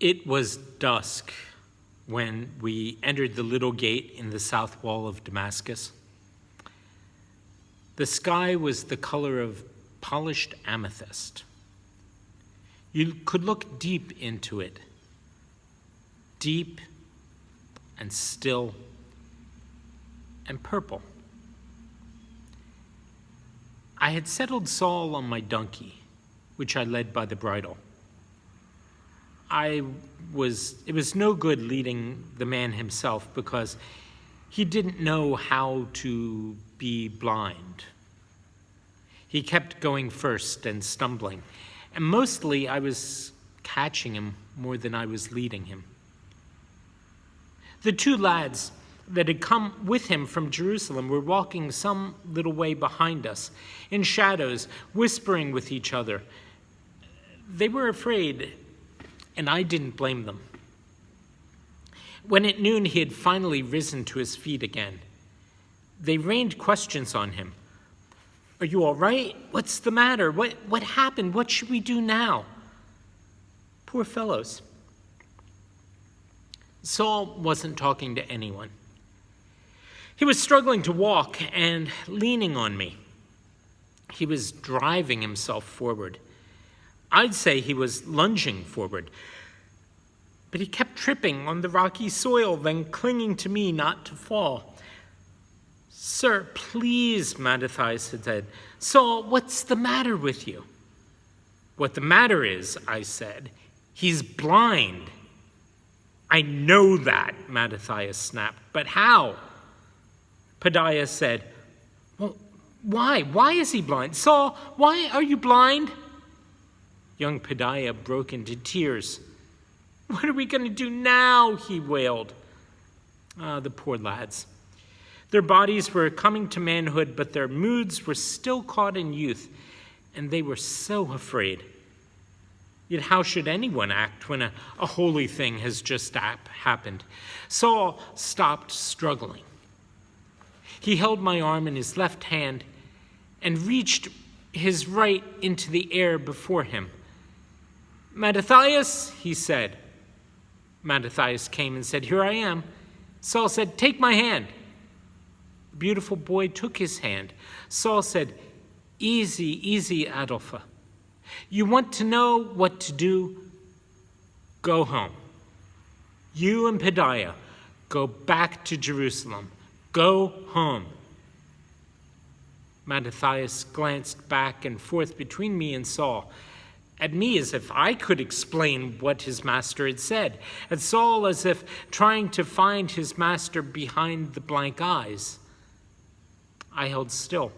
It was dusk when we entered the little gate in the south wall of Damascus. The sky was the color of polished amethyst. You could look deep into it, deep and still and purple. I had settled Saul on my donkey, which I led by the bridle. It was no good leading the man himself because he didn't know how to be blind. He kept going first and stumbling, and mostly I was catching him more than I was leading him. The two lads that had come with him from Jerusalem were walking some little way behind us, in shadows, whispering with each other. They were afraid, and I didn't blame them. When at noon he had finally risen to his feet again, they rained questions on him. "Are you all right? What's the matter? What happened? What should we do now?" Poor fellows. Saul wasn't talking to anyone. He was struggling to walk and leaning on me. He was driving himself forward. I'd say he was lunging forward. But he kept tripping on the rocky soil, then clinging to me not to fall. "Sir, please," Mattathias had said. "Saul, what's the matter with you?" "What the matter is," I said, "he's blind." "I know that," Mattathias snapped. "But how?" Pedaiah said, "Well, why? Why is he blind? Saul, why are you blind?" Young Pedaiah broke into tears. "What are we going to do now?" he wailed. The poor lads. Their bodies were coming to manhood, but their moods were still caught in youth, and they were so afraid. Yet how should anyone act when a holy thing has just happened? Saul stopped struggling. He held my arm in his left hand and reached his right into the air before him. "Mattathias," he said. Mattathias came and said, "Here I am." Saul said, "Take my hand." The beautiful boy took his hand. Saul said, "Easy, easy, Adolphe. You want to know what to do? Go home. You and Pedaiah, go back to Jerusalem. Go home." Mattathias glanced back and forth between me and Saul, at me as if I could explain what his master had said, at Saul as if trying to find his master behind the blank eyes. I held still.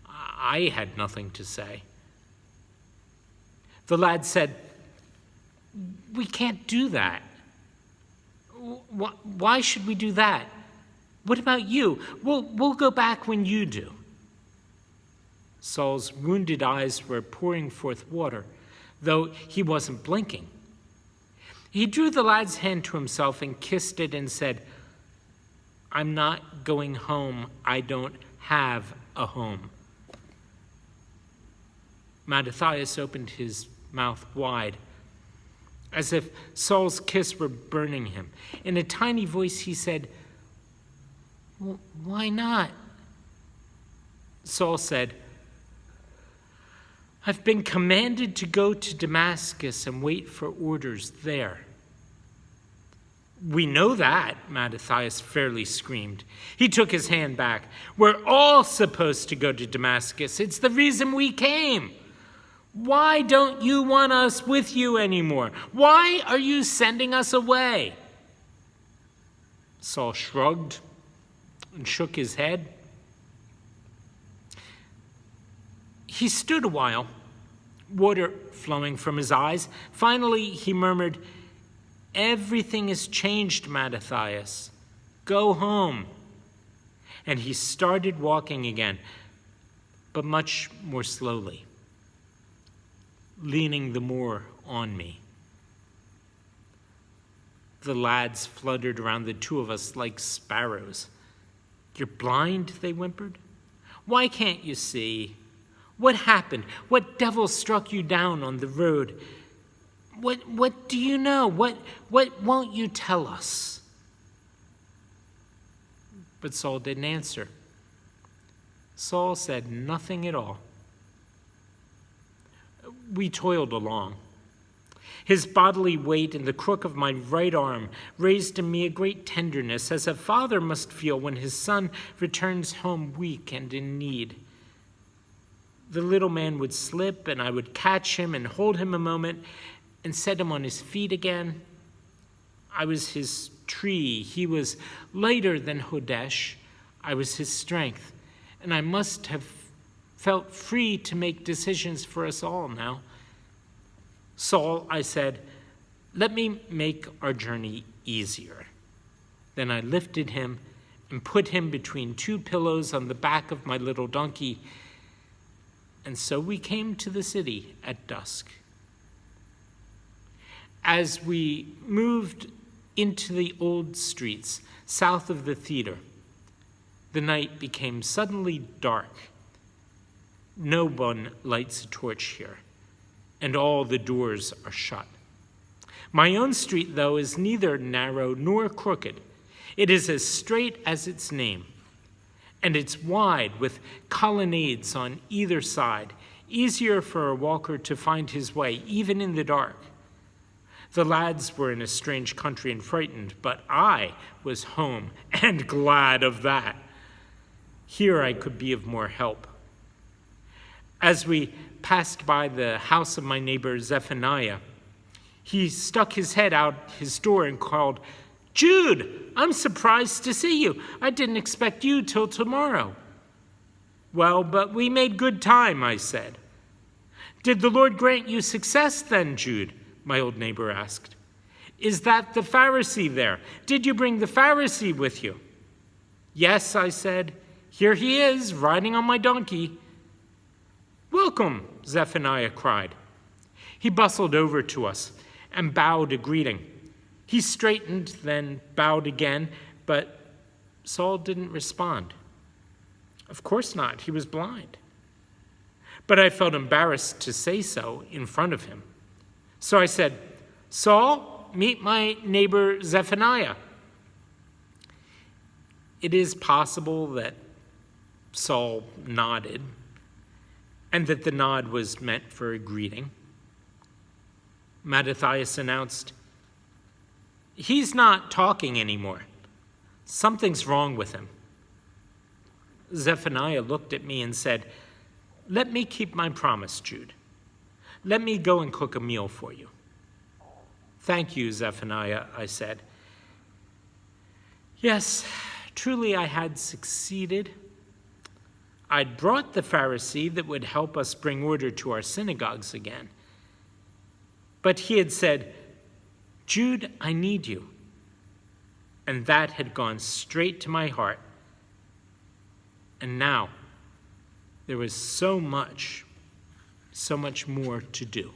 I had nothing to say. The lad said, "We can't do that." "Why should we do that? What about you? We'll go back when you do." Saul's wounded eyes were pouring forth water, though he wasn't blinking. He drew the lad's hand to himself and kissed it and said, "I'm not going home. I don't have a home." Mattathias opened his mouth wide, as if Saul's kiss were burning him. In a tiny voice he said, "Well, why not?" Saul said, "I've been commanded to go to Damascus and wait for orders there." "We know that," Mattathias fairly screamed. He took his hand back. "We're all supposed to go to Damascus. It's the reason we came. Why don't you want us with you anymore? Why are you sending us away?" Saul shrugged and shook his head. He stood a while, water flowing from his eyes. Finally, he murmured, "Everything has changed, Mattathias. Go home." And he started walking again, but much more slowly, leaning the more on me. The lads fluttered around the two of us like sparrows. "You're blind?" they whimpered. "Why can't you see? What happened? What devil struck you down on the road? What do you know? What won't you tell us?" But Saul didn't answer. Saul said nothing at all. We toiled along. His bodily weight and the crook of my right arm raised in me a great tenderness, as a father must feel when his son returns home weak and in need. The little man would slip, and I would catch him and hold him a moment and set him on his feet again. I was his tree. He was lighter than Hodesh. I was his strength, and I must have felt free to make decisions for us all now. "Saul," I said, "let me make our journey easier." Then I lifted him and put him between two pillows on the back of my little donkey, and so we came to the city at dusk. As we moved into the old streets south of the theater, the night became suddenly dark. No one lights a torch here, and all the doors are shut. My own street, though, is neither narrow nor crooked. It is as straight as its name, and it's wide with colonnades on either side, easier for a walker to find his way, even in the dark. The lads were in a strange country and frightened, but I was home and glad of that. Here I could be of more help. As we passed by the house of my neighbor Zephaniah, he stuck his head out his door and called, "Jude, I'm surprised to see you. I didn't expect you till tomorrow." "Well, but we made good time," I said. "Did the Lord grant you success then, Jude?" my old neighbor asked. "Is that the Pharisee there? Did you bring the Pharisee with you?" "Yes," I said. "Here he is, riding on my donkey." "Welcome," Zephaniah cried. He bustled over to us and bowed a greeting. He straightened, then bowed again, but Saul didn't respond. Of course not, he was blind. But I felt embarrassed to say so in front of him. So I said, "Saul, meet my neighbor Zephaniah." It is possible that Saul nodded, and that the nod was meant for a greeting. Mattathias announced, "He's not talking anymore. Something's wrong with him." Zephaniah looked at me and said, "Let me keep my promise, Jude. Let me go and cook a meal for you." "Thank you, Zephaniah," I said. Yes, truly I had succeeded. I'd brought the Pharisee that would help us bring order to our synagogues again. But he had said, "Jude, I need you." And that had gone straight to my heart. And now there was so much more to do.